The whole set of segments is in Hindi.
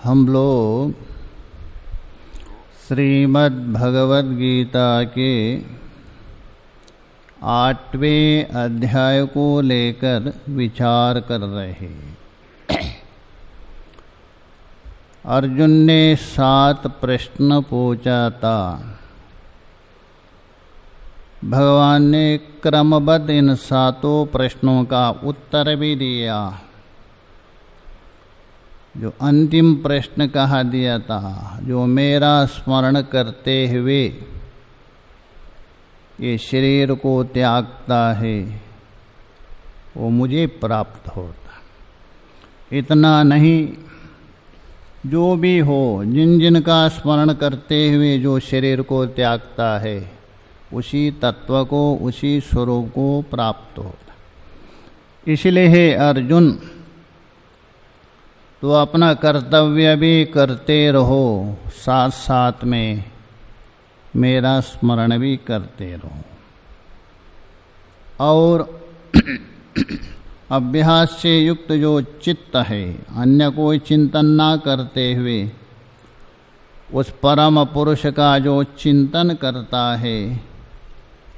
हम लोग श्रीमद् भगवद गीता के 8वें अध्याय को लेकर विचार कर रहे हैं। अर्जुन ने 7 प्रश्न पूछा था। भगवान ने क्रमबद्ध इन 7 प्रश्नों का उत्तर भी दिया। जो अंतिम प्रश्न कहा दिया था, जो मेरा स्मरण करते हुए ये शरीर को त्यागता है वो मुझे प्राप्त होता। इतना नहीं, जो भी हो, जिन जिन का स्मरण करते हुए जो शरीर को त्यागता है उसी तत्व को, उसी स्वरूप को प्राप्त होता। इसलिए हे अर्जुन, तो अपना कर्तव्य भी करते रहो, साथ साथ में मेरा स्मरण भी करते रहो। और अभ्यास से युक्त जो चित्त है, अन्य कोई चिंतन ना करते हुए उस परम पुरुष का जो चिंतन करता है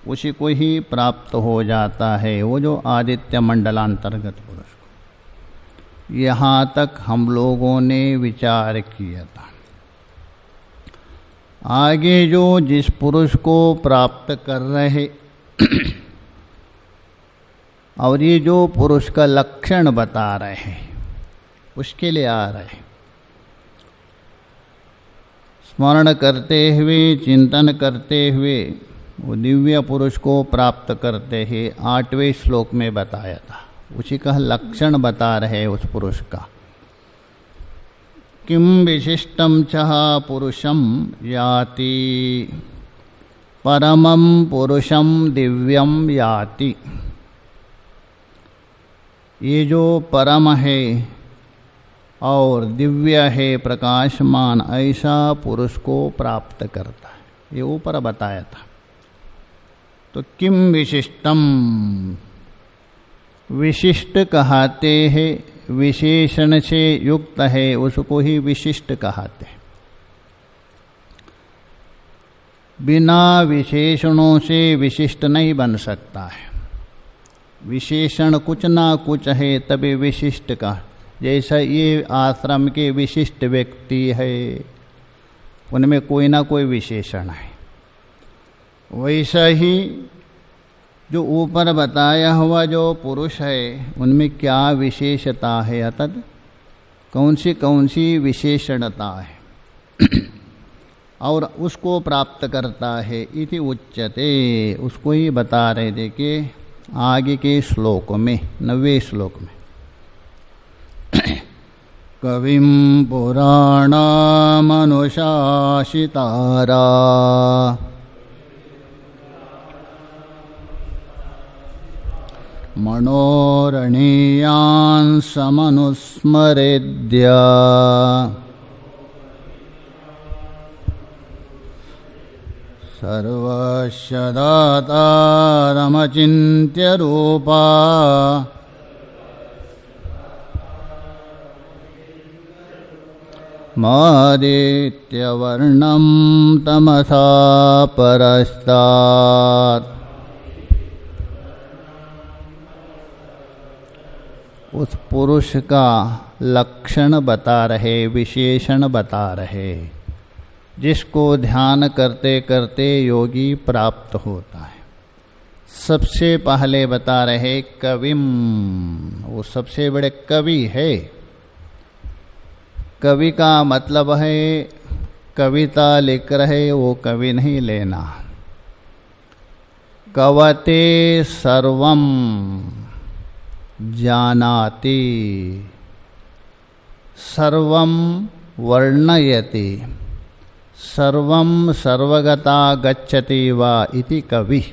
उसी को ही प्राप्त हो जाता है, वो जो आदित्य मंडलांतर्गत पुरुष। यहाँ तक हम लोगों ने विचार किया था। आगे जो जिस पुरुष को प्राप्त कर रहे और ये जो पुरुष का लक्षण बता रहे हैं उसके लिए आ रहे। स्मरण करते हुए, चिंतन करते हुए वो दिव्य पुरुष को प्राप्त करते हैं। 8वें श्लोक में बताया था, उसी का लक्षण बता रहे उस पुरुष का। किम विशिष्टम चह पुरुषम याति परमं पुरुषम दिव्यम याति। ये जो परम है और दिव्य है, प्रकाशमान, ऐसा पुरुष को प्राप्त करता है। ये ऊपर बताया था। तो किम विशिष्टम, विशिष्ट कहते हैं, विशेषण से युक्त है उसको ही विशिष्ट कहते हैं। बिना विशेषणों से विशिष्ट नहीं बन सकता है। विशेषण कुछ ना कुछ है तभी विशिष्ट का। जैसा ये आश्रम के विशिष्ट व्यक्ति है, उनमें कोई ना कोई विशेषण है, वैसा ही जो ऊपर बताया हुआ जो पुरुष है उनमें क्या विशेषता है, अतः कौन सी विशेषणता है और उसको प्राप्त करता है इति उच्यते। उसको ही बता रहे थे कि आगे के श्लोक में, 9वें श्लोक में। कविं पुराणमनुशासितारा मनोरणीयान् समनुस्मरेद्य सर्वस्य दातारमचिन्त्य रूपा मादित्यवर्णं तमसा परस्तात्। उस पुरुष का लक्षण बता रहे, विशेषण बता रहे, जिसको ध्यान करते करते योगी प्राप्त होता है। सबसे पहले बता रहे कविम, वो सबसे बड़े कवि है। कवि का मतलब है कविता लिख रहे वो कवि नहीं लेना। कवते सर्वम जानाति, सर्वं वर्णयति, सर्वं सर्वगता गच्छति वा इति कवि।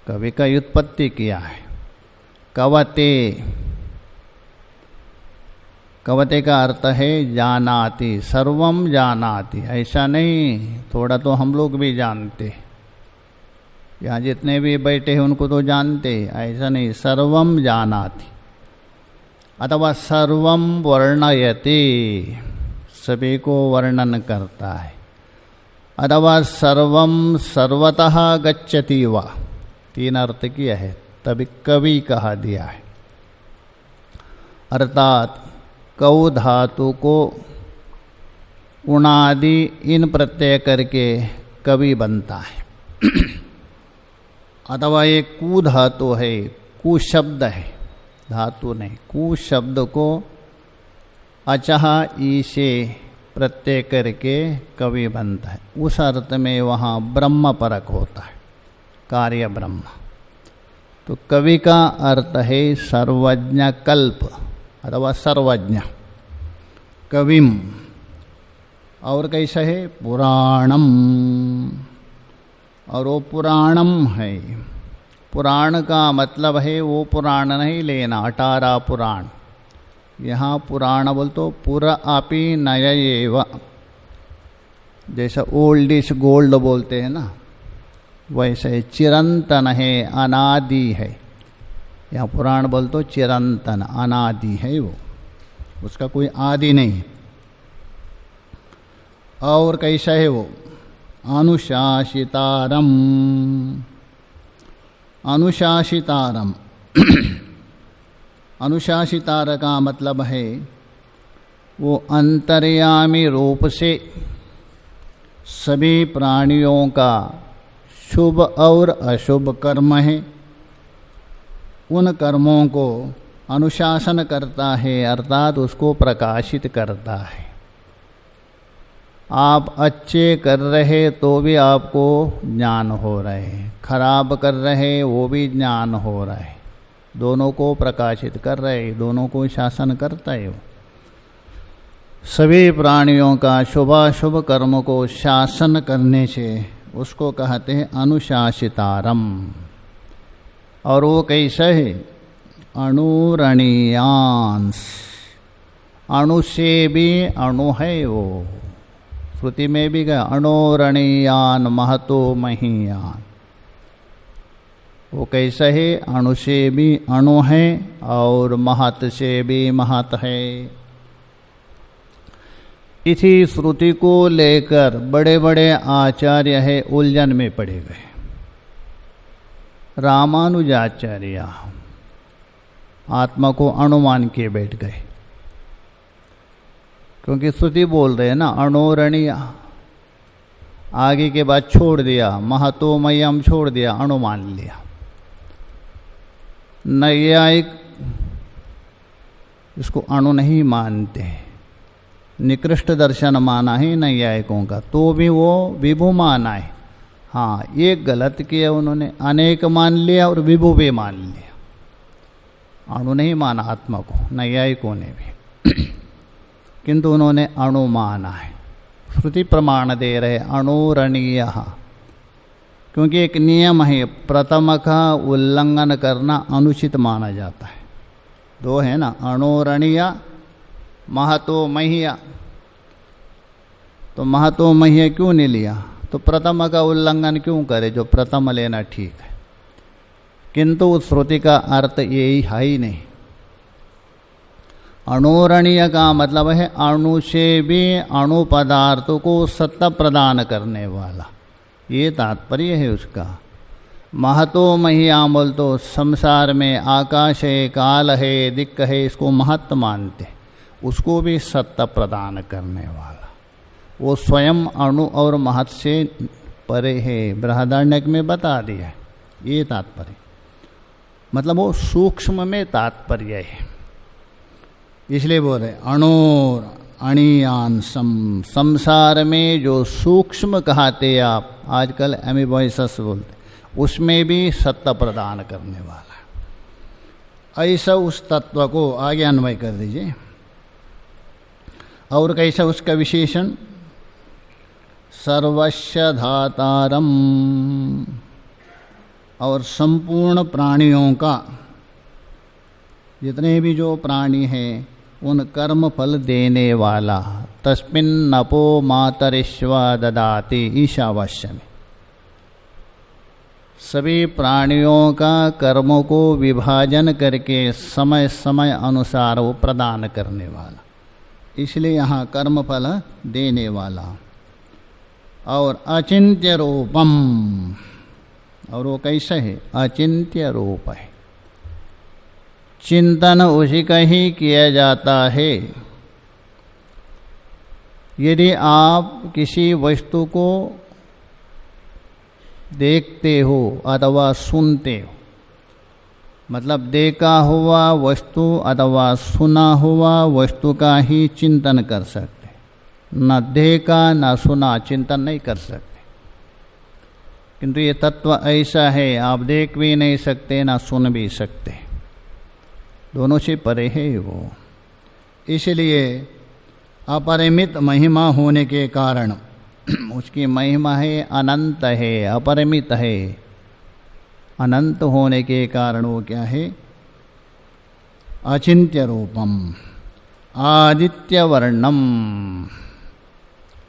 कवि का व्युत्पत्ति किया है। कवते, कवते का अर्थ है जानाति, सर्वं जानाति। ऐसा नहीं थोड़ा तो हम लोग भी जानते, यहाँ जितने भी बैठे हैं उनको तो जानते, ऐसा नहीं, सर्वम जानाति। अथवा सर्वम वर्णयते, सभी को वर्णन करता है, अथवा सर्वम सर्वतः गच्छति वा, तीन अर्थ किया है, तभी कवि कहा दिया है। अर्थात कौ धातु को उणादि इन प्रत्यय करके कवि बनता है। अथवा ये कु धातु है, कु शब्द है, धातु नहीं, कु शब्द को अचह ई से प्रत्यय करके कवि बनता है। उस अर्थ में वहाँ ब्रह्म परक होता है, कार्य ब्रह्म। तो कवि का अर्थ है सर्वज्ञ कल्प अथवा सर्वज्ञ कविम। और कैसा है? पुराणम, और वो पुराणम है। पुराण का मतलब है वो पुराण नहीं लेना, 18 पुराण। यहाँ पुराण बोल तो पुरा आपी नयएव, जैसा ओल्ड इज गोल्ड बोलते हैं ना, वैसे चिरंतन है, अनादि है। यहाँ पुराण बोल तो चिरंतन अनादि है, वो उसका कोई आदि नहीं। और कैसा है वो? अनुशासितारम, अनुशासितारम अनुशासितार का मतलब है वो अंतर्यामी रूप से सभी प्राणियों का शुभ और अशुभ कर्म है, उन कर्मों को अनुशासन करता है, अर्थात उसको प्रकाशित करता है। आप अच्छे कर रहे तो भी आपको ज्ञान हो रहा है, खराब कर रहे वो भी ज्ञान हो रहा है, दोनों को प्रकाशित कर रहे, दोनों को शासन करता है। वो सभी प्राणियों का शुभाशुभ कर्म को शासन करने से उसको कहते हैं अनुशासितारम। और वो कैसा है? अणुरणीयांश, अणु से भी अणु है वो। श्रुति में भी गया अणोरणीयान महतो महीयान। वो कैसा है? अणु से भी अणु है और महत से भी महत है। इसी श्रुति को लेकर बड़े बड़े आचार्य है उलझन में पड़े गए। रामानुजाचार्य आत्मा को अनुमान के बैठ गए, क्योंकि श्रुति बोल रहे हैं ना अणोरणीय, आगे के बाद छोड़ दिया, महतोमयम छोड़ दिया, अणु मान लिया। नैयायिक इसको अणु नहीं मानते, निकृष्ट दर्शन माना है नैयायिकों का, तो भी वो विभु माना है। हाँ, ये गलत किया उन्होंने, अनेक मान लिया और विभु भी मान लिया, अणु नहीं माना आत्मा को नैयायिकों ने भी। किंतु उन्होंने अणु माना है। श्रुति प्रमाण दे रहे अणुरणीय, क्योंकि एक नियम है, प्रथम का उल्लंघन करना अनुचित माना जाता है। दो है ना, अणुरणीय महतो मह्य। तो महतो मह्य क्यों नहीं लिया? तो प्रथम का उल्लंघन क्यों करे? जो प्रथम लेना ठीक है, किंतु उस श्रुति का अर्थ यही है ही नहीं। अणुरणीय का मतलब है अणु से भी अणु पदार्थों को सत्ता प्रदान करने वाला, ये तात्पर्य है उसका। महतो महिया बोल तो संसार में आकाश है, काल है, दिक्क है, इसको महत्व मानते, उसको भी सत्ता प्रदान करने वाला। वो स्वयं अणु और महत् से परे है, बृहदारण्यक में बता दिया है। ये तात्पर्य, मतलब वो सूक्ष्म में तात्पर्य है, इसलिए बोल रहे अणोर अणियान संसार में जो सूक्ष्म कहते आप आजकल एमीबॉयसस बोलते, उसमें भी सत्ता प्रदान करने वाला है। ऐसा उस तत्व को आगे अन्वय कर दीजिए। और कैसा उसका विशेषण? सर्वस्य धातारम, और संपूर्ण प्राणियों का, जितने भी जो प्राणी हैं उन कर्म फल देने वाला। तस्मिन् नपो मातरिश्वा ददाति ईशावास्य में। सभी प्राणियों का कर्मों को विभाजन करके समय समय अनुसार वो प्रदान करने वाला, इसलिए यहाँ कर्मफल देने वाला। और अचिंत्य रूपम, और वो कैसा है? अचिंत्य रूप है, चिंतन उसी का ही किया जाता है। यदि आप किसी वस्तु को देखते हो अथवा सुनते हो, मतलब देखा हुआ वस्तु अथवा सुना हुआ वस्तु का ही चिंतन कर सकते, न देखा न सुना चिंतन नहीं कर सकते। किंतु ये तत्व ऐसा है, आप देख भी नहीं सकते ना सुन भी सकते, दोनों से परे है वो। इसलिए अपरिमित महिमा होने के कारण, उसकी महिमा है अनंत है, अपरिमित है। अनंत होने के कारण वो क्या है? अचिंत्य रूपम आदित्य वर्णम,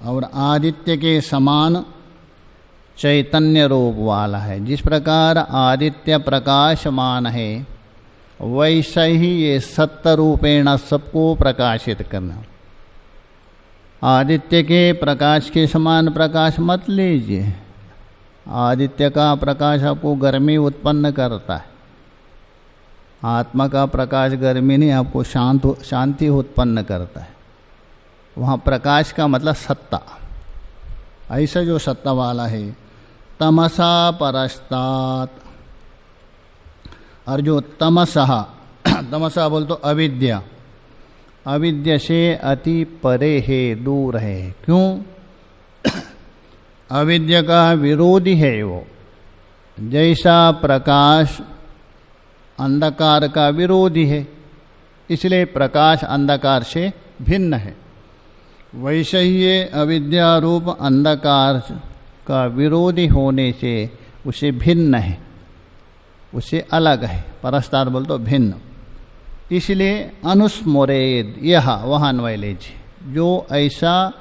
और आदित्य के समान चैतन्य रूप वाला है। जिस प्रकार आदित्य प्रकाशमान है, वैसा ही ये सत्य रूपेण सबको प्रकाशित करना। आदित्य के प्रकाश के समान प्रकाश मत लीजिए। आदित्य का प्रकाश आपको गर्मी उत्पन्न करता है, आत्मा का प्रकाश गर्मी नहीं, आपको शांति उत्पन्न करता है। वहाँ प्रकाश का मतलब सत्ता, ऐसा जो सत्ता वाला है। तमसा परस्तात्, और जो तमसा तमसा बोल तो अविद्या, अविद्या से अति परे है, दूर है। क्यों? अविद्या का विरोधी है वो। जैसा प्रकाश अंधकार का विरोधी है, इसलिए प्रकाश अंधकार से भिन्न है। वैसे ही ये अविद्या रूप अंधकार का विरोधी होने से उसे भिन्न है, उसे अलग है। परस्तार बोल तो भिन्न। इसलिए अनुस्मरेद, यह वहाँ अन्वय लीजिए, जो ऐसा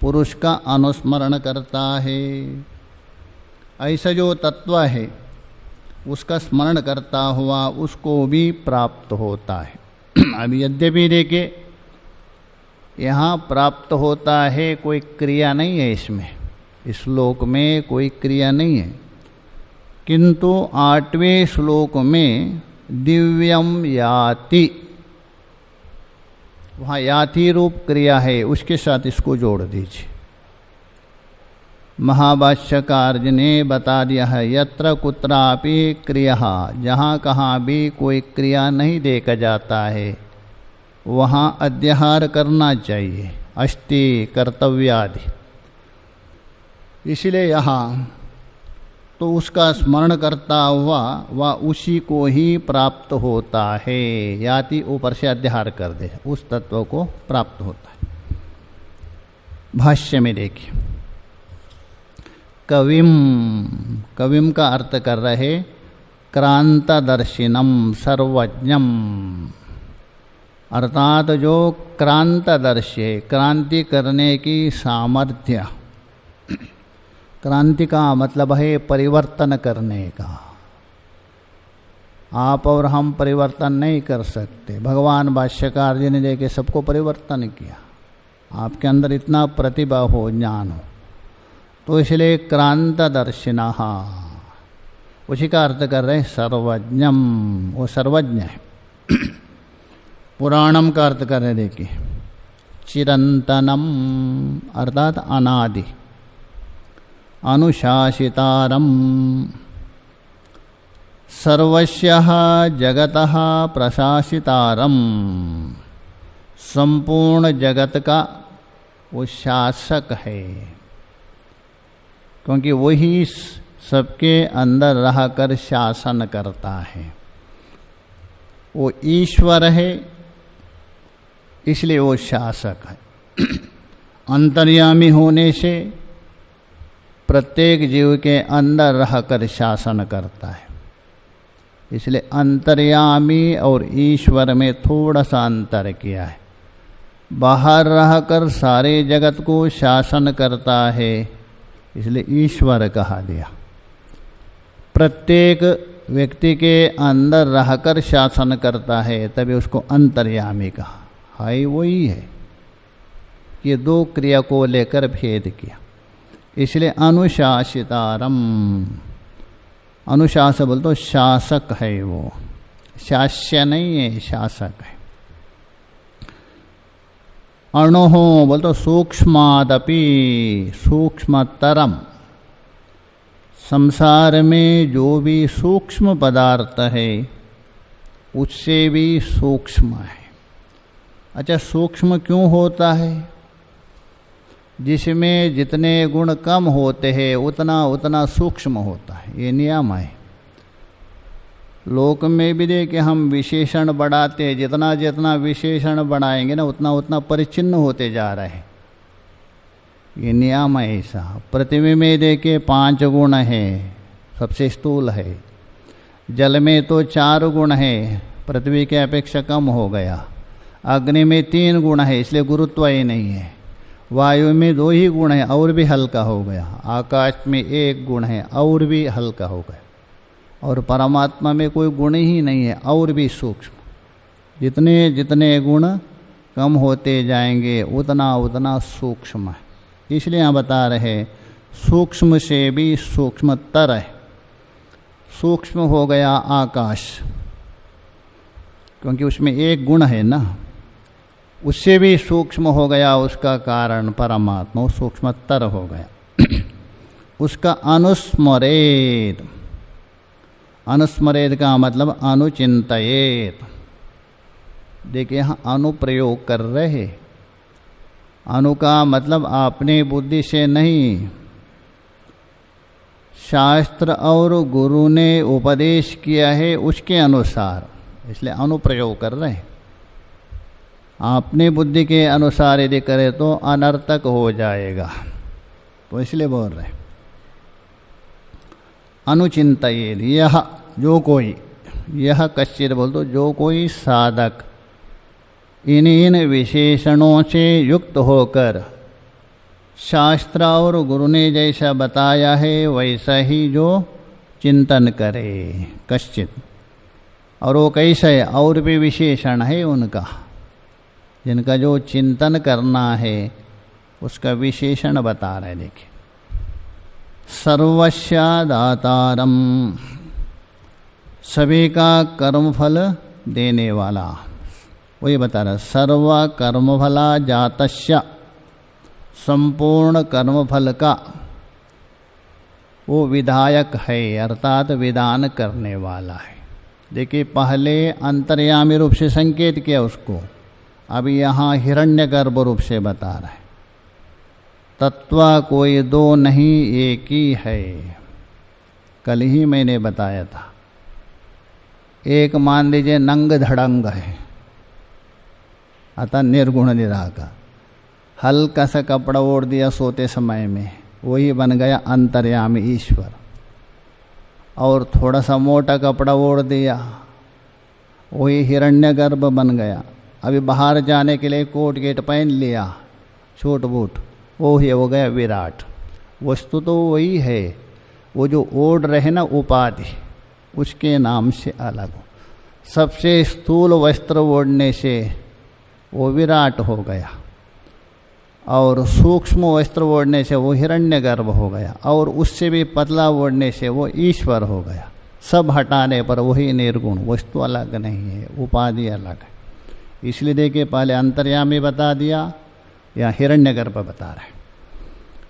पुरुष का अनुस्मरण करता है, ऐसा जो तत्व है उसका स्मरण करता हुआ उसको भी प्राप्त होता है। अब यद्यपि देखे यहाँ प्राप्त होता है, कोई क्रिया नहीं है इसमें, इस श्लोक में कोई क्रिया नहीं है। किंतु 8वें श्लोक में दिव्यम याति, वहाँ याति रूप क्रिया है, उसके साथ इसको जोड़ दीजिए। महाभाष्यकार ने बता दिया है, यत्र कुत्रापि क्रिया, जहाँ कहाँ भी कोई क्रिया नहीं देखा जाता है वहाँ अध्याहार करना चाहिए, अस्ति कर्तव्यादि। इसलिए यहाँ तो उसका स्मरण करता हुआ वह उसी को ही प्राप्त होता है। याति ऊपर से अध्याहार कर दे, उस तत्व को प्राप्त होता है। भाष्य में देखिए, कविम, कविम का अर्थ कर रहे क्रांतदर्शिनम सर्वज्ञम, अर्थात जो क्रांतदर्शी है, क्रांति करने की सामर्थ्य। क्रांति का मतलब है परिवर्तन करने का। आप और हम परिवर्तन नहीं कर सकते, भगवान भाष्यकार जी ने देखे सबको परिवर्तन किया। आपके अंदर इतना प्रतिभा हो, ज्ञान हो, तो इसलिए क्रांतदर्शिना, उसी का अर्थ कर रहे सर्वज्ञम, वो सर्वज्ञ है। पुराणम का अर्थ कर रहे देखिए, चिरंतनम अर्थात अनादि, अनुशासितारम, सर्वस्यः जगतः प्रशासितारम, संपूर्ण जगत का वो शासक है। क्योंकि वही सबके अंदर रहकर शासन करता है, वो ईश्वर है, इसलिए वो शासक है। अंतर्यामी होने से प्रत्येक जीव के अंदर रहकर शासन करता है। इसलिए अंतर्यामी और ईश्वर में थोड़ा सा अंतर किया है। बाहर रहकर सारे जगत को शासन करता है, इसलिए ईश्वर कहा दिया। प्रत्येक व्यक्ति के अंदर रहकर शासन करता है, तभी उसको अंतर्यामी कहा। है वही है। ये दो क्रिया को लेकर भेद किया, इसलिए अनुशासितारम। अनुशासन बोल तो शासक है, वो शास्य नहीं है, शासक है। अणुहो बोल तो सूक्ष्मादपि, सूक्ष्मतरम। संसार में जो भी सूक्ष्म पदार्थ है उससे भी सूक्ष्म है। अच्छा, सूक्ष्म क्यों होता है? जिसमें जितने गुण कम होते हैं उतना उतना सूक्ष्म होता है, ये नियम है। लोक में भी देखे हम विशेषण बढ़ाते हैं, जितना जितना विशेषण बढ़ाएंगे ना उतना उतना परिचिन्न होते जा रहे हैं, ये नियम है ऐसा। पृथ्वी में देखे 5 गुण है, सबसे स्थूल है। जल में तो 4 गुण है, पृथ्वी के अपेक्षा कम हो गया। अग्नि में 3 गुण है, इसलिए गुरुत्व ही नहीं है। वायु में 2 ही गुण है, और भी हल्का हो गया। आकाश में 1 गुण है, और भी हल्का हो गया। और परमात्मा में कोई गुण ही नहीं है, और भी सूक्ष्म। जितने जितने गुण कम होते जाएंगे उतना उतना सूक्ष्म है। इसलिए यहाँ बता रहे सूक्ष्म से भी सूक्ष्मतर है। सूक्ष्म हो गया आकाश, क्योंकि उसमें 1 गुण है ना। उससे भी सूक्ष्म हो गया उसका कारण परमात्मा, सूक्ष्मतर हो गया। उसका अनुस्मरेत। अनुस्मरेत का मतलब अनुचिंतयेत। देखिए यहाँ अनुप्रयोग कर रहे। अनु का मतलब अपने बुद्धि से नहीं, शास्त्र और गुरु ने उपदेश किया है उसके अनुसार, इसलिए अनुप्रयोग कर रहे हैं। अपने बुद्धि के अनुसार यदि करे तो अनर्थक हो जाएगा, तो इसलिए बोल रहे। अनुचिंतयेत, यह जो कोई, यह कश्चित बोल दो, जो कोई साधक इन विशेषणों से युक्त होकर शास्त्र और गुरु ने जैसा बताया है वैसा ही जो चिंतन करे। कश्चित, और वो कैसा है? और भी विशेषण है उनका, जिनका जो चिंतन करना है उसका विशेषण बता रहे। देखिए, सर्वस्य दातारम, सभी का कर्मफल देने वाला, वही बता रहा। सर्व कर्मफला जातस्य, संपूर्ण कर्मफल का वो विधायक है, अर्थात विधान करने वाला है। देखिए, पहले अंतर्यामी रूप से संकेत किया उसको, अभी यहाँ हिरण्यगर्भ रूप से बता रहा है। तत्व कोई 2 नहीं, एक ही है। कल ही मैंने बताया था। एक मान लीजिए नंग धड़ंग है, अतः निर्गुण निराकार। हल्का सा कपड़ा ओढ़ दिया सोते समय में, वही बन गया अंतर्यामी ईश्वर। और थोड़ा सा मोटा कपड़ा ओढ़ दिया, वही हिरण्यगर्भ बन गया। अभी बाहर जाने के लिए कोट गेट पहन लिया, छोट बूट, वो ही हो गया विराट। वस्तु तो वही है, वो जो ओढ़ रहे ना उपाधि, उसके नाम से अलग हो। सबसे स्थूल वस्त्र ओढ़ने से वो विराट हो गया, और सूक्ष्म वस्त्र ओढ़ने से वो हिरण्यगर्भ हो गया, और उससे भी पतला ओढ़ने से वो ईश्वर हो गया। सब हटाने पर वही निर्गुण, वस्तु अलग नहीं है, उपाधि अलग है। इसलिए देखिए, पहले अंतर्यामी बता दिया, या हिरण्यगर्भ बता रहे।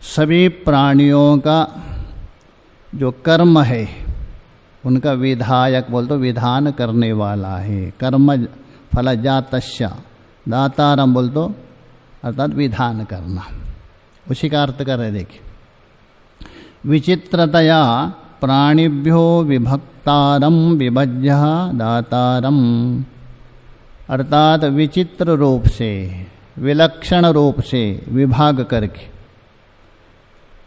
सभी प्राणियों का जो कर्म है उनका विधायक बोल तो विधान करने वाला है। कर्म फल जातस्य, दातारम बोल तो अर्थात विधान करना, उसी का अर्थ कर रहे। देखिए, विचित्रतया प्राणिभ्यो विभक्तारम विभज्य दातारम, अर्थात विचित्र रूप से, विलक्षण रूप से विभाग करके।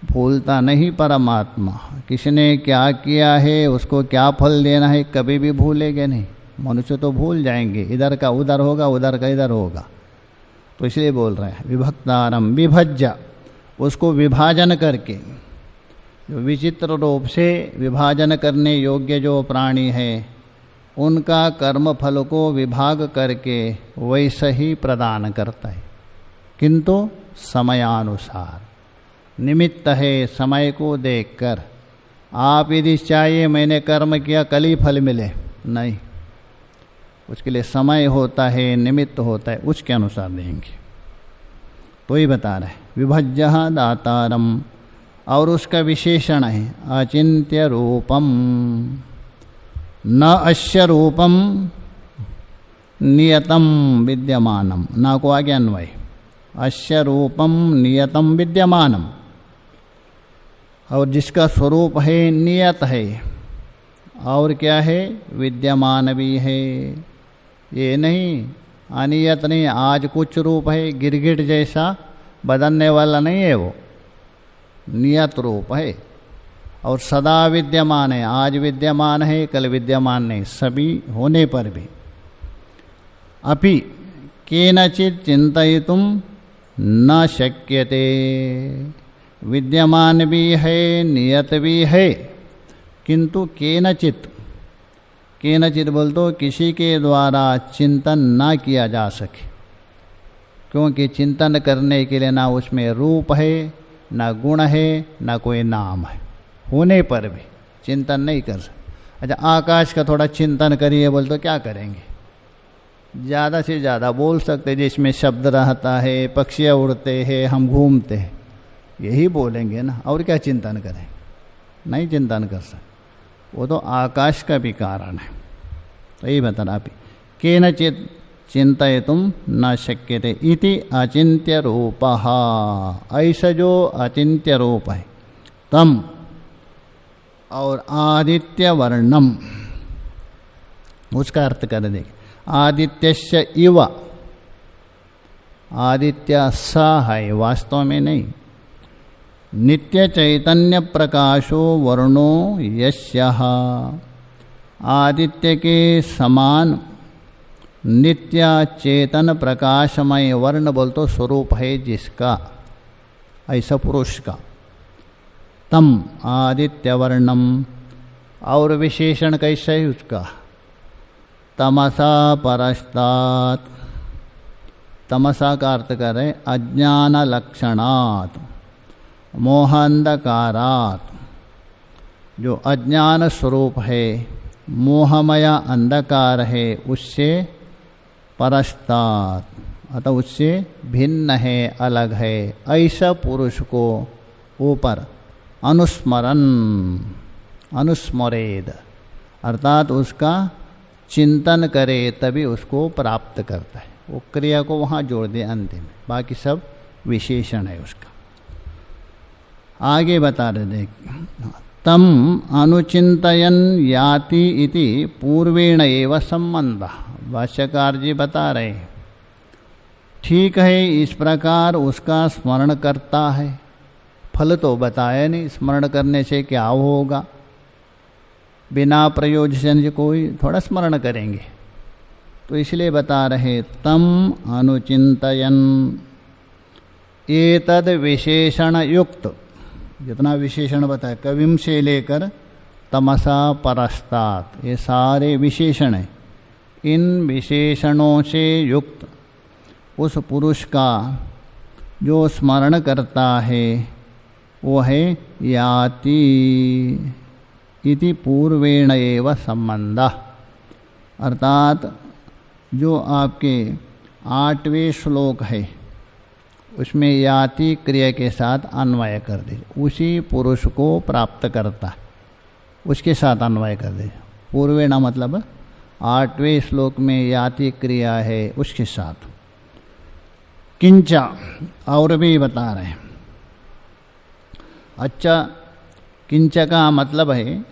भूलता नहीं परमात्मा, किसने क्या किया है, उसको क्या फल देना है, कभी भी भूलेंगे नहीं। मनुष्य तो भूल जाएंगे, इधर का उधर होगा, उधर का इधर होगा। तो इसलिए बोल रहे हैं विभक्तारम विभज्य, उसको विभाजन करके। जो विचित्र रूप से विभाजन करने योग्य जो प्राणी है उनका कर्म फल को विभाग करके वैसे ही प्रदान करता है, किंतु समयानुसार। निमित्त है समय को देखकर। आप यदि चाहिए मैंने कर्म किया कल ही फल मिले, नहीं, उसके लिए समय होता है, निमित्त होता है, उसके अनुसार देंगे। तो ही बता रहे विभज्य दातारम, और उसका विशेषण है अचिंत्य रूपम, न अस्य रूपम नियतम विद्यमानम, ना को आगे अन्वय, अस्य रूपम नियतम विद्यमानम, और जिसका स्वरूप है नियत है और क्या है विद्यमान भी है। ये नहीं अनियत नहीं, आज कुछ रूप है गिरगिट जैसा बदलने वाला नहीं है, वो नियत रूप है और सदा विद्यमान है। आज विद्यमान है कल विद्यमान नहीं, सभी होने पर भी। अपि केनचित् चिन्तयितुं न शक्यते, विद्यमान भी है नियत भी है, किंतु केनचित्, केनचित् बोल तो किसी के द्वारा चिंतन ना किया जा सके, क्योंकि चिंतन करने के लिए ना उसमें रूप है, ना गुण है, ना कोई नाम है, होने पर भी चिंतन नहीं कर सकते। अच्छा आकाश का थोड़ा चिंतन करिए बोल तो क्या करेंगे, ज़्यादा से ज़्यादा बोल सकते जिसमें शब्द रहता है, पक्षियाँ उड़ते हैं, हम घूमते हैं, यही बोलेंगे ना, और क्या चिंतन करें, नहीं चिंतन कर सकते। वो तो आकाश का भी कारण है। तो यही बताना आप केनचित् चिंतयितुं न शक्यते इति अचिंत्य रूपः, ऐसा जो अचिंत्य रूप है तम, और आदित्य वर्णम, उसका अर्थ कर देंगे आदित्यस्य इव, आदित्य सा है वास्तव में नहीं, नित्य चैतन्य प्रकाशो वर्णो यस्यः, आदित्य के समान नित्य चेतन प्रकाशमय वर्ण बोल तो स्वरूप है जिसका, ऐसा पुरुष का। तम आदित्य वर्णम, और विशेषण कैसा है उसका, तमसा परस्तात्, तमसा का अर्थ करें अज्ञान लक्षणात्, मोहांधकारात्, जो अज्ञान स्वरूप है, मोहमय अंधकार है, उससे परस्तात्, अतः उससे भिन्न है, अलग है, ऐसा पुरुष को ऊपर अनुस्मरन, अनुस्मरेद, अर्थात उसका चिंतन करे तभी उसको प्राप्त करता है। वो क्रिया को वहाँ जोड़ दे अंतिम, बाकी सब विशेषण है उसका। आगे बता रहे देख, तम अनुचिंतयन याति इति पूर्वेण एव संबंध, भाष्यकार जी बता रहे ठीक है इस प्रकार उसका स्मरण करता है, फल तो बताया नहीं, स्मरण करने से क्या होगा, बिना प्रयोजन से कोई थोड़ा स्मरण करेंगे, तो इसलिए बता रहे तम अनुचिंतयन, एतद विशेषण युक्त, जितना विशेषण बताया कविम से लेकर तमसा परस्तात्, ये सारे विशेषण हैं, इन विशेषणों से युक्त उस पुरुष का जो स्मरण करता है वो है याति इति पूर्वेण एव संबंधः, अर्थात जो आपके 8वें श्लोक है उसमें याति क्रिया के साथ अन्वय कर दीजिए, उसी पुरुष को प्राप्त करता है, उसके साथ अन्वय कर दीजिए। पूर्वेण मतलब 8वें श्लोक में याति क्रिया है उसके साथ। किंचा, और भी बता रहे हैं। अच्छा, किंच का मतलब है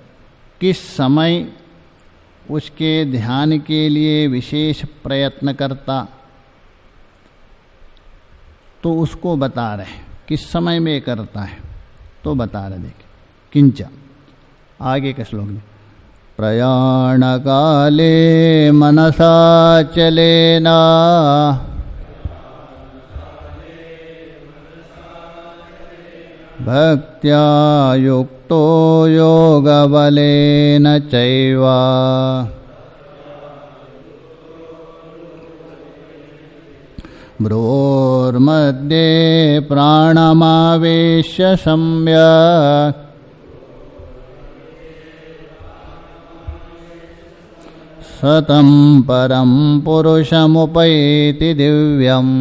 किस समय उसके ध्यान के लिए विशेष प्रयत्न करता, तो उसको बता रहे किस समय में करता है, तो बता रहे देखिए किंच आगे के श्लोक में, प्रयाण काले मनसा चलेना भक्त्या युक्तो योगबलेन चैव भ्रोर्मध्ये प्राणमावेश्य सम्यक् सतं परं पुरुषमुपैति दिव्यम्।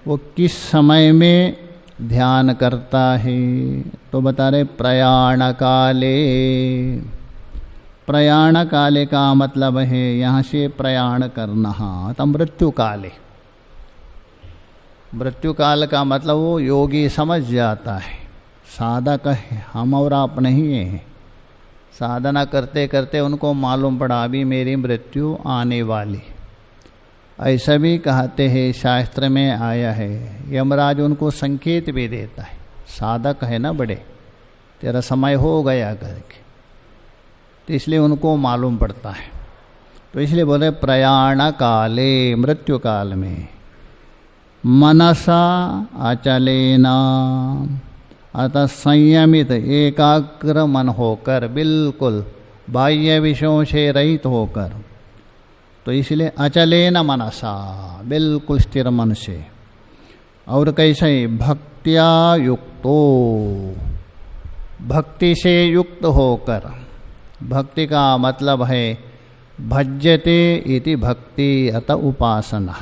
वो किस समय में ध्यान करता है तो बता रहे प्रयाण काले। प्रयाण काले का मतलब है यहाँ से प्रयाण करना, तो मृत्यु काले। मृत्यु काल का मतलब वो योगी समझ जाता है, साधक है, हम और आप नहीं है। साधना करते करते उनको मालूम पड़ा अभी मेरी मृत्यु आने वाली। ऐसा भी कहते हैं, शास्त्र में आया है, यमराज उनको संकेत भी देता है, साधक है ना बड़े, तेरा समय हो गया करके, तो इसलिए उनको मालूम पड़ता है। तो इसलिए बोले प्रयाण काले, मृत्यु काल में। मनसा अचलेना, अतः संयमित एकाग्र मन होकर, बिल्कुल बाह्य विषयों से रहित होकर। तो इसलिए अचलेन मनसा, बिल्कुल स्थिर मन से। और कैसे? भक्त्या युक्तो, भक्ति से युक्त होकर। भक्ति का मतलब है भज्यते इति भक्ति, अतः उपासना।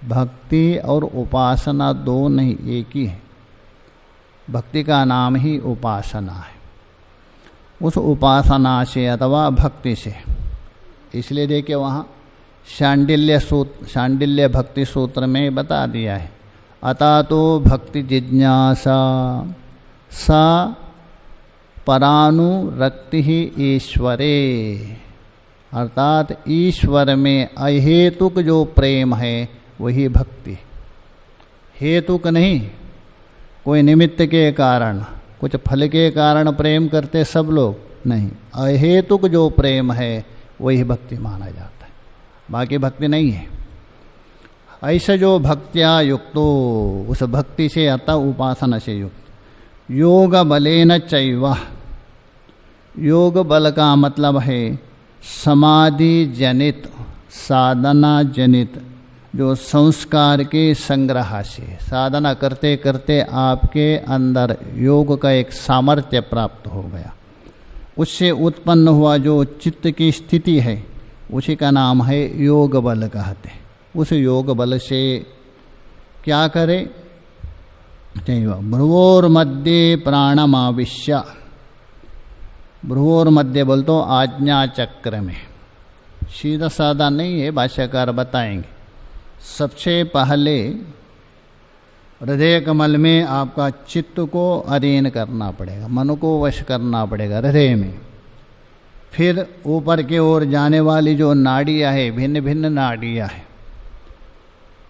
भक्ति और उपासना दो नहीं, एक ही है। भक्ति का नाम ही उपासना है। उस उपासना से अथवा भक्ति से, इसलिए देखिए वहाँ शांडिल्य भक्ति सूत्र में बता दिया है, अतः तो भक्ति जिज्ञासा सा परानुरक्ति ही ईश्वरे, अर्थात ईश्वर में अहेतुक जो प्रेम है वही भक्ति। हेतुक नहीं, कोई निमित्त के कारण, कुछ फल के कारण प्रेम करते सब लोग नहीं, अहेतुक जो प्रेम है वही भक्ति माना जाता है, बाकी भक्ति नहीं है। ऐसे जो भक्त्या युक्तो, उस भक्ति से अतः उपासना से युक्त। योग बलेन चैव, योग बल का मतलब है समाधि जनित, साधना जनित जो संस्कार के संग्रह से, साधना करते करते आपके अंदर योग का एक सामर्थ्य प्राप्त हो गया, उससे उत्पन्न हुआ जो चित्त की स्थिति है उसी का नाम है योग बल कहते। उस योग बल से क्या करे? भ्रुवोर मध्य प्राणमाविश्य, भ्रुवोर मध्य बोल तो आज्ञा चक्र में, सीधा साधा नहीं है, भाष्यकार बताएंगे। सबसे पहले हृदय कमल में आपका चित्त को अधीन करना पड़ेगा, मन को वश करना पड़ेगा हृदय में। फिर ऊपर की ओर जाने वाली जो नाड़ियाँ है, भिन्न भिन्न नाड़ियाँ हैं,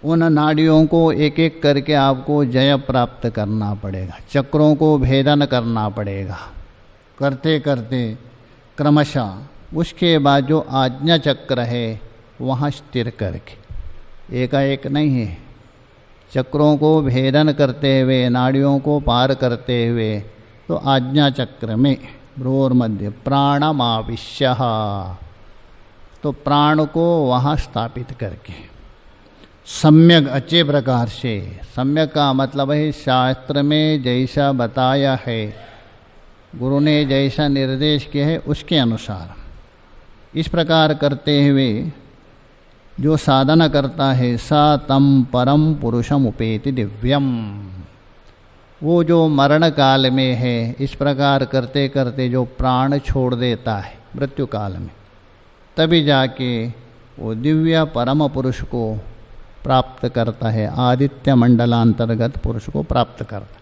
उन नाड़ियों को एक एक करके आपको जय प्राप्त करना पड़ेगा, चक्रों को भेदन करना पड़ेगा, करते करते क्रमशः। उसके बाद जो आज्ञा चक्र है वहाँ स्थिर करके, एकाएक नहीं है, चक्रों को भेदन करते हुए, नाड़ियों को पार करते हुए, तो आज्ञा चक्र में भ्रूर मध्य प्राणमाविश्य, तो प्राण को वहाँ स्थापित करके सम्यक अच्छे प्रकार से। सम्यक का मतलब है शास्त्र में जैसा बताया है, गुरु ने जैसा निर्देश किया है उसके अनुसार इस प्रकार करते हुए जो साधना करता है, सा तम परम पुरुषम उपेति दिव्यम, वो जो मरण काल में है इस प्रकार करते करते जो प्राण छोड़ देता है मृत्यु काल में, तभी जाके वो दिव्य परम पुरुष को प्राप्त करता है, आदित्य मंडलांतर्गत पुरुष को प्राप्त करता है।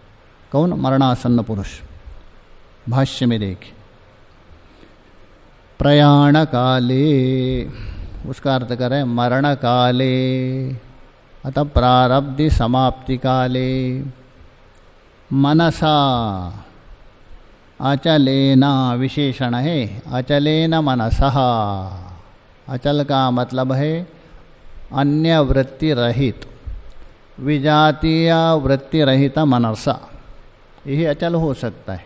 कौन? मरणासन्न पुरुष। भाष्य में देखिए, प्रयाण काले, उसका अर्थ करें मरण काले, अतः प्रारब्धि समाप्ति काले, मनसा अचलेना विशेषण है, अचलेन मनसः। अचल का मतलब है अन्य वृत्ति रहित, विजातीय वृत्ति रहित मनसा, यही अचल हो सकता है।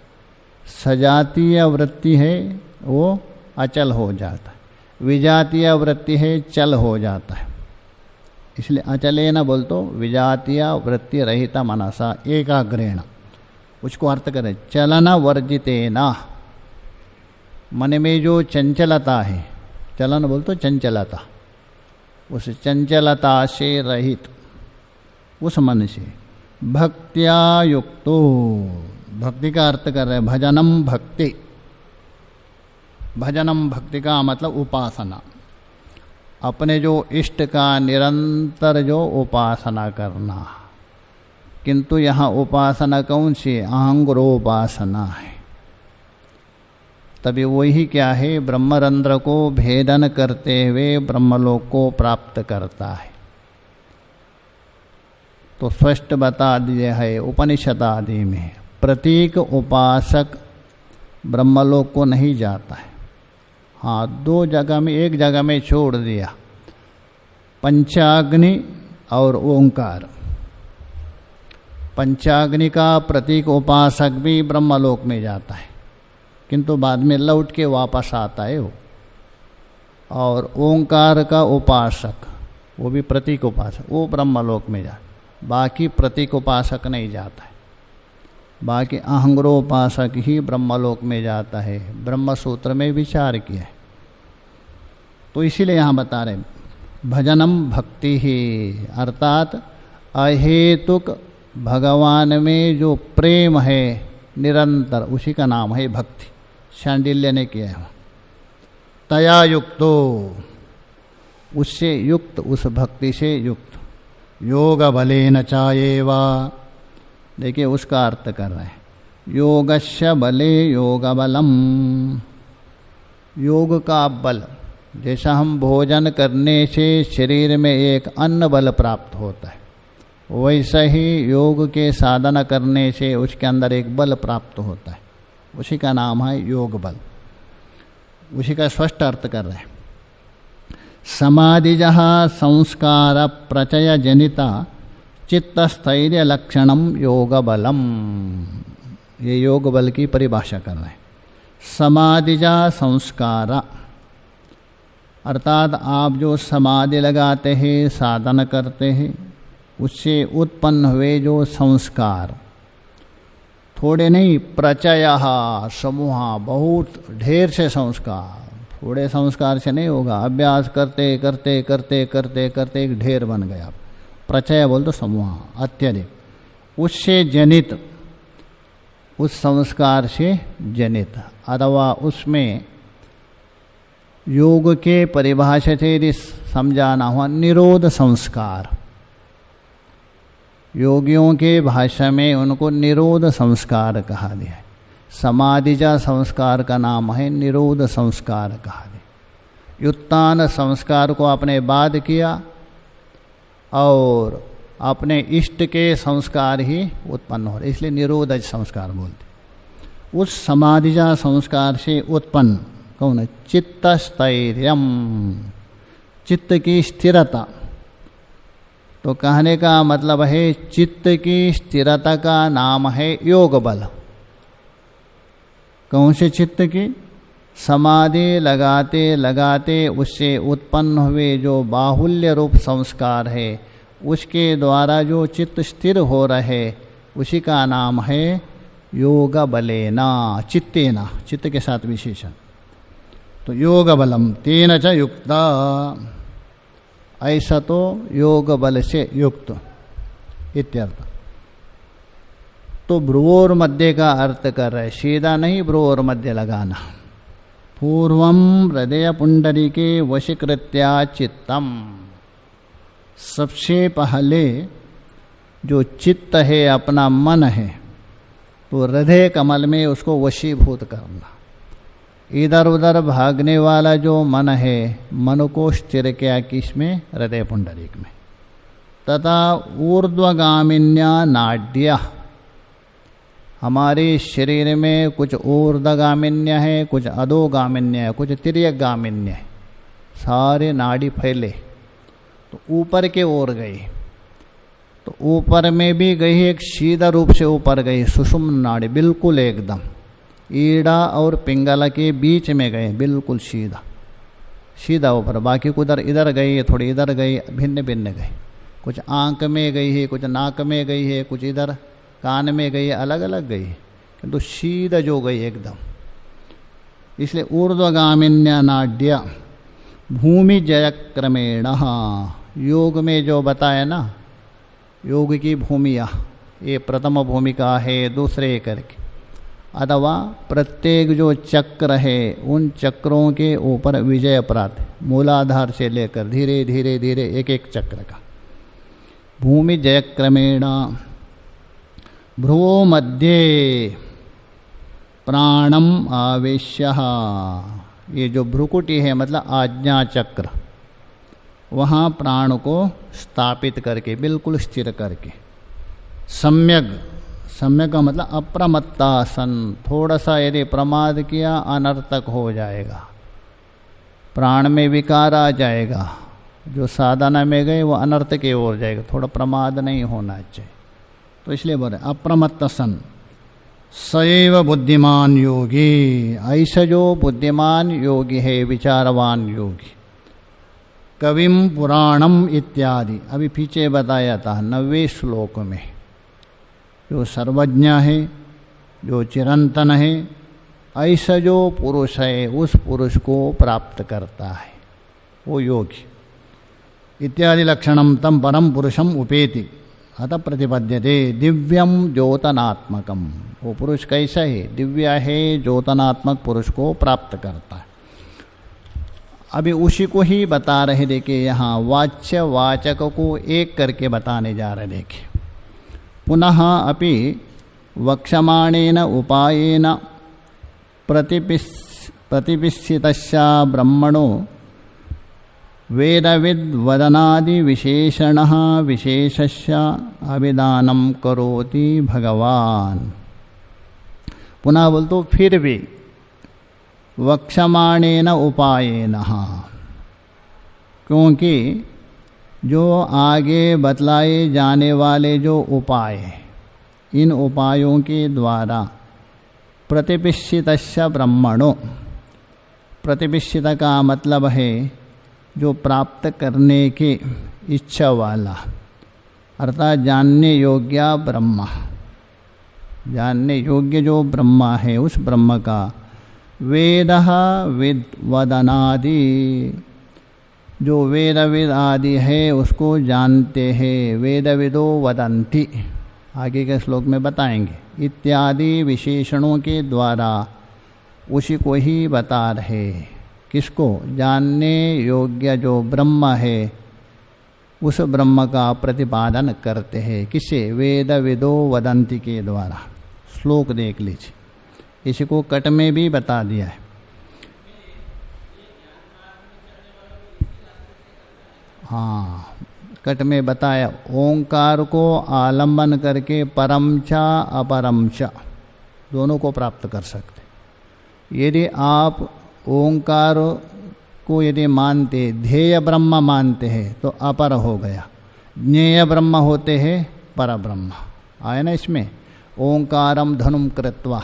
सजातीय वृत्ति है वो अचल हो जाता है, विजातीय वृत्ति है चल हो जाता है। इसलिए अचले न बोल तो विजातीय वृत्ति रहित मनसा एकाग्रेण, उसको अर्थ करें चलन वर्जितेना, मन में जो चंचलता है, चलन बोल तो चंचलता, उस चंचलता से रहित उस मन से भक्त्या युक्तो, भक्ति का अर्थ कर रहे हैं भजनम भक्ति। भजनम भक्ति का मतलब उपासना, अपने जो इष्ट का निरंतर जो उपासना करना। किंतु यहाँ उपासना कौन सी? अहंग्रोपासना है। तभी वही क्या है, ब्रह्मरंध्र को भेदन करते हुए ब्रह्मलोक को प्राप्त करता है। तो स्पष्ट बता दिया है उपनिषद आदि में, प्रतीक उपासक ब्रह्मलोक को नहीं जाता है। हाँ, दो जगह में, एक जगह में छोड़ दिया, पंचाग्नि और ओंकार। पंचाग्नि का प्रतीक उपासक भी ब्रह्मलोक में जाता है, किंतु बाद में लौट के वापस आता है वो। और ओंकार का उपासक, वो भी प्रतीक उपासक, वो ब्रह्मलोक में जाता, बाकी प्रतीक उपासक नहीं जाता है। बाकी अहंग्रोपासक ही ब्रह्मलोक में जाता है, ब्रह्म सूत्र में विचार किया है। तो इसीलिए यहाँ बता रहे भजनम भक्ति ही, अर्थात अहेतुक भगवान में जो प्रेम है निरंतर, उसी का नाम है भक्ति। शांडिल्य ने किया है, तया युक्तो, उससे युक्त, उस भक्ति से युक्त। योग बलेन चायेवा, देखिए उसका अर्थ कर रहे हैं योगस्य बले योग बलम। योग का बल, जैसा हम भोजन करने से शरीर में एक अन्न बल प्राप्त होता है, वैसा ही योग के साधना करने से उसके अंदर एक बल प्राप्त होता है, उसी का नाम है योग बल। उसी का स्पष्ट अर्थ कर रहे हैं। समाधिजः संस्कार प्रचय जनिता चित्तस्थैर्य लक्षणम योग बलम, ये योग बल की परिभाषा कर रहे हैं। समाधिजा संस्कार, अर्थात आप जो समाधि लगाते हैं, साधन करते हैं, उससे उत्पन्न हुए जो संस्कार, थोड़े नहीं, प्रचय समूह, बहुत ढेर से संस्कार, थोड़े संस्कार से नहीं होगा। अभ्यास करते करते करते करते करते एक ढेर बन गया। प्रचय बोल तो समूह, अत्यधिक, उससे जनित, उस संस्कार से जनित, अथवा उसमें योग के परिभाषा से यदि समझाना हुआ निरोध संस्कार, योगियों के भाषा में उनको निरोध संस्कार कहा गया है। समाधिजा संस्कार का नाम है निरोध संस्कार कहा गया। युत्तान संस्कार को आपने बाद किया और अपने इष्ट के संस्कार ही उत्पन्न हो रहे, इसलिए निरोधज संस्कार बोलते। उस समाधिजा संस्कार से उत्पन्न कौन है? चित्तस्थैर्यम, चित्त की स्थिरता। तो कहने का मतलब है चित्त की स्थिरता का नाम है योग बल। कौन से चित्त की? समाधि लगाते लगाते उससे उत्पन्न हुए जो बाहुल्य रूप संस्कार है, उसके द्वारा जो चित्त स्थिर हो रहे, उसी का नाम है योग बलेना, चित्तेना, चित्त के साथ विशेषण। तो योग बलम तेन च युक्ता, ऐसा तो योग बल से युक्त इत्यर्थ। तो भ्रुवोर मध्य का अर्थ कर रहे, सीधा नहीं भ्रुवोर मध्य लगाना। पूर्वम हृदय पुंडरीके वशीकृत्या चित्तम, सबसे पहले जो चित्त है, अपना मन है, तो हृदय कमल में उसको वशीभूत करना। इधर उधर भागने वाला जो मन है, मन को स्थिर किया किसमें? हृदय पुंडरीक में। तथा ऊर्ध्वगामिन्या नाड्या, हमारे शरीर में कुछ ऊर्ध्वगामिन्य है, कुछ अधोगामिन्य है, कुछ तिर्यकगामिन्य है, सारे नाड़ी फैले तो ऊपर के ओर गए। तो ऊपर में भी गई, एक सीधा रूप से ऊपर गई, सुषुम्ना नाड़ी बिल्कुल एकदम ईड़ा और पिंगला के बीच में गए, बिल्कुल सीधा सीधा ऊपर। बाकी कुछ इधर गई, थोड़ी इधर गई, भिन्न भिन्न गई, कुछ आंख में गई है, कुछ नाक में गई है, कुछ इधर कान में गई है, अलग अलग गई है, किंतु सीधा जो गई एकदम। इसलिए ऊर्ध्वगामिन्या नाड्य भूमि जय क्रमेण, योग में जो बताया ना, योग की भूमिया, ये प्रथम भूमिका है, दूसरे करके, अथवा प्रत्येक जो चक्र है उन चक्रों के ऊपर विजय प्राप्त, मूलाधार से लेकर धीरे धीरे धीरे एक एक चक्र का। भूमि जय क्रमेण भ्रुवो मध्ये प्राणम आवेश्य, ये जो भ्रुकुटी है मतलब आज्ञा चक्र, वहाँ प्राण को स्थापित करके, बिल्कुल स्थिर करके, सम्यक, सम्यक का मतलब अप्रमत्ता सन, थोड़ा सा यदि प्रमाद किया अनर्थक हो जाएगा, प्राण में विकार आ जाएगा, जो साधना में गए वो अनर्थ की ओर जाएगा, थोड़ा प्रमाद नहीं होना चाहिए। तो इसलिए बोले अप्रमत्त सन सैव बुद्धिमान योगी, ऐसा जो बुद्धिमान योगी है, विचारवान योगी। कविम पुराणम इत्यादि, अभी पीछे बताया था 90वें श्लोक में, जो सर्वज्ञ है, जो चिरंतन है, ऐसा जो पुरुष है उस पुरुष को प्राप्त करता है वो योगी। इत्यादि लक्षणम तम परम पुरुषम उपेति अतः प्रतिपद्यते दिव्यम ज्योतनात्मकम, वो पुरुष कैसा है, दिव्य है, ज्योतनात्मक पुरुष को प्राप्त करता है। अभी उसी को ही बता रहे, देखिए यहाँ वाच्य वाचक को एक करके बताने जा रहे। देखिए पुनः अपि वक्षमाणेन उपायेन प्रतिपिस्सितस्या ब्रह्मणो वेदविद्वदनादि विशेषणः विशेषस्य अभिधानं करोति भगवान। पुनः बोल तो फिर भी वक्षमाणेन उपायेन, क्योंकि जो आगे बतलाए जाने वाले जो उपाय, इन उपायों के द्वारा प्रतिपिस्सितस्य ब्रह्मणो, प्रतिपिस्सित का मतलब है जो प्राप्त करने की इच्छा वाला, अर्थात जानने योग्य ब्रह्म, जानने योग्य जो ब्रह्म है उस ब्रह्म का वेदः विद्वदनादि, जो वेदविद आदि है उसको जानते हैं, वेदविदो वदन्ति, आगे के श्लोक में बताएंगे, इत्यादि विशेषणों के द्वारा उसी को ही बता रहे। किसको? जानने योग्य जो ब्रह्म है उस ब्रह्म का प्रतिपादन करते हैं। किसे? वेदविदो वदन्ति के द्वारा। श्लोक देख लीजिए, इसी को कट में भी बता दिया है। हाँ, कट में बताया ओंकार को आलंबन करके परम च अपरम च दोनों को प्राप्त कर सकते। यदि आप ओंकार को यदि मानते, ध्येय ब्रह्म मानते हैं तो अपर हो गया, ज्ञेय ब्रह्म होते हैं पर ब्रह्म। आया ना इसमें, ओंकारम धनुम कृत्वा,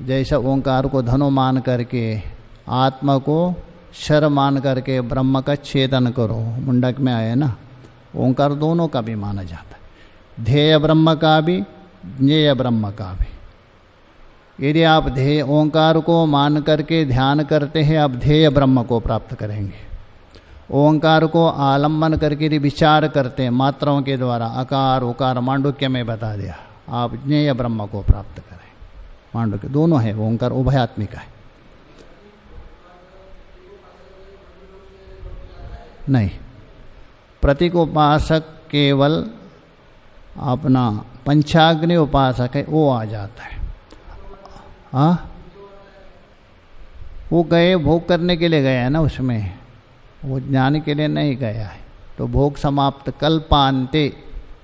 जैसा ओंकार को धनु मान करके आत्मा को शर मान करके ब्रह्म का छेदन करो, मुंडक में आया ना, ओंकार दोनों का भी माना जाता है, ध्येय ब्रह्म का भी, ज्ञेय ब्रह्म का भी। यदि आप ध्येय ओंकार को मान करके ध्यान करते हैं, आप ध्येय ब्रह्म को प्राप्त करेंगे। ओंकार को आलम्बन करके यदि विचार करते हैं मात्राओं के द्वारा, अकार उकार मांडुक्य में बता दिया, आप ज्ञेय ब्रह्म को प्राप्त करें। मांडुक्य दोनों है, ओंकार उभयात्मिक है। नहीं, प्रतीक उपासक केवल अपना पंचाग्नि उपासक है, वो आ जाता है। हाँ, वो गए भोग करने के लिए गया है ना, उसमें वो ज्ञान के लिए नहीं गया है। तो भोग समाप्त कल्पांते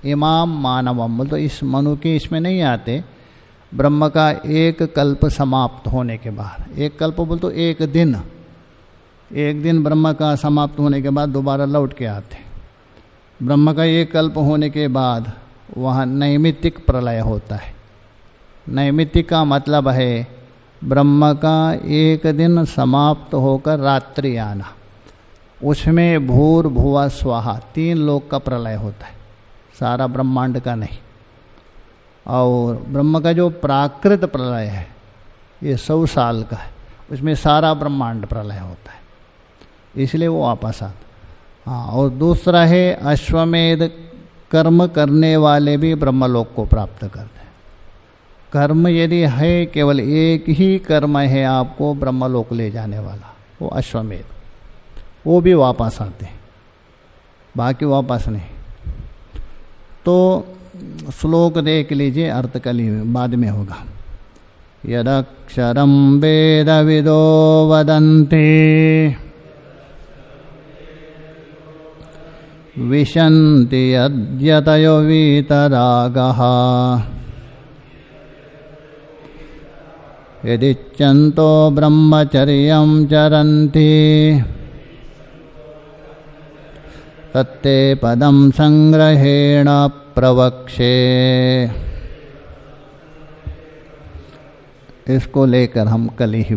इमाम मानवम, बोल तो इस मनु के इसमें नहीं आते। ब्रह्म का एक कल्प समाप्त होने के बाद, एक कल्प बोल तो एक दिन ब्रह्म का समाप्त होने के बाद दोबारा लौट के आते। ब्रह्म का एक कल्प होने के बाद वहाँ नैमित्तिक प्रलय होता है। नैमित्तिक का मतलब है ब्रह्म का एक दिन समाप्त होकर रात्रि आना, उसमें भूर भुवा स्वाहा 3 लोक का प्रलय होता है, सारा ब्रह्मांड का नहीं। और ब्रह्म का जो प्राकृत प्रलय है ये 100 साल का है, उसमें सारा ब्रह्मांड प्रलय होता है, इसलिए वो वापस आता। हाँ, और दूसरा है अश्वमेध कर्म करने वाले भी ब्रह्मलोक को प्राप्त करते हैं। कर्म यदि है, केवल एक ही कर्म है आपको ब्रह्मलोक ले जाने वाला, वो अश्वमेध, वो भी वापस आते हैं, बाकी वापस नहीं। तो श्लोक देख लीजिए, अर्थ कल बाद में होगा। यदक्षरं वेदविदो वदन्ति विशन्ति यद्यतयो वीतरागः यदिच्छन्तो ब्रह्मचर्यं चरन्ति तत्ते पदं संग्रहेण प्रवक्षे। इसको लेकर हम कल ही